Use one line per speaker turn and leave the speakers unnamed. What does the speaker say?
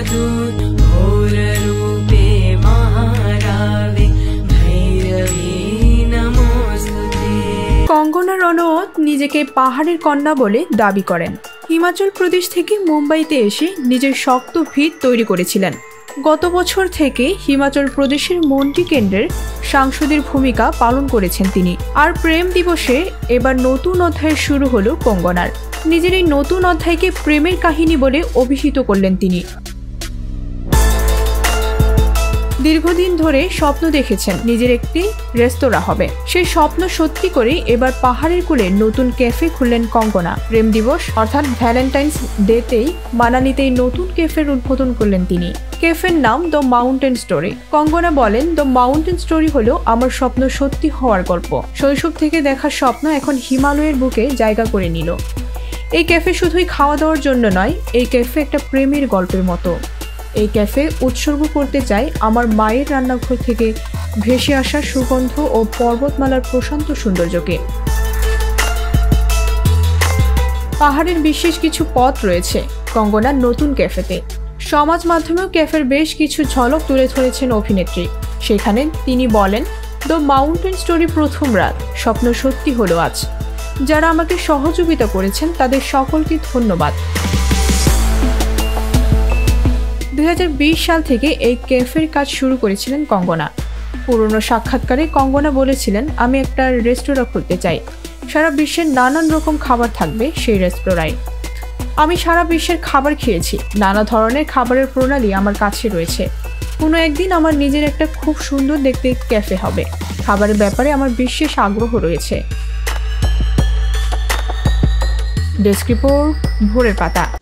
दूत घोररूपे महारावे भैरवी नमोस्तुते।
কঙ্গনা রনৌত নিজেকে পাহাড়ের কন্যা বলে দাবি করেন। হিমাচল প্রদেশ থেকে মুম্বাইতে এসে নিজের শক্ত ভিত তৈরি করেছিলেন। গত বছর থেকে হিমাচল প্রদেশের মন্ত্রী কেন্দ্রের সাংসদের ভূমিকা পালন করেছেন তিনি। আর প্রেম দিবসে এবার নতুন অধ্যায় শুরু হলো কঙ্গনার। নিজের এই নতুন অধ্যায়কে প্রেমের কাহিনী বলে অভিহিত করলেন তিনি। দীর্ঘদিন ধরে স্বপ্ন দেখেছেন নিজের একটি রেস্তোরাঁ হবে। সেই স্বপ্ন সত্যি করে এবার পাহাড়ের কোলে নতুন ক্যাফে খুললেন কঙ্গনা। প্রেম দিবস অর্থাৎ ভ্যালেন্টাইন্স ডেতেই মানালিতেই নতুন ক্যাফের উদ্বোধন করলেন তিনি। ক্যাফের নাম দ্য মাউন্টেন স্টোরি। কঙ্গনা বলেন, দ্য মাউন্টেন স্টোরি হলো আমার স্বপ্ন সত্যি হওয়ার গল্প। শৈশব থেকে দেখা স্বপ্ন এখন হিমালয়ের বুকে জায়গা করে নিল। এই ক্যাফে শুধুই খাওয়া দাওয়ার জন্য নয়, এই ক্যাফে একটা প্রেমের গল্পের মতো। এই ক্যাফে উৎসর্গ করতে চাই আমার মায়ের রান্নাঘর থেকে ভেসে আসা সুগন্ধ ও পর্বতমালার প্রশান্ত সৌন্দর্যকে। পাহাড়ের বিশেষ কিছু পথ রয়েছে কঙ্গনার নতুন ক্যাফেতে। সমাজ মাধ্যমেও ক্যাফের বেশ কিছু ঝলক তুলে ধরেছেন অভিনেত্রী। সেখানে তিনি বলেন, দ্য মাউন্টেন স্টোরি প্রথম রাত, স্বপ্ন সত্যি হলো আজ। যারা আমাকে সহযোগিতা করেছেন তাদের সকলকে ধন্যবাদ। 2020 সাল থেকে এই ক্যাফের কাজ শুরু করেছিলেন কঙ্গনা। পুরনো সাক্ষাৎকারে কঙ্গনা বলেছিলেন, আমি একটা রেস্তোরাঁ খুলতে চাই। সারা বিশ্বের নানান রকম খাবার থাকবে সেই রেস্তোরাঁয়। আমি সারা বিশ্বের খাবার খেয়েছি, নানা ধরনের খাবারের প্রণালী আমার কাছে রয়েছে। কোনো একদিন আমার নিজের একটা খুব সুন্দর দেখতে ক্যাফে হবে। খাবারের ব্যাপারে আমার বিশেষ আগ্রহ রয়েছে। ডেস্ক রিপোর্ট, ভোরের পাতা।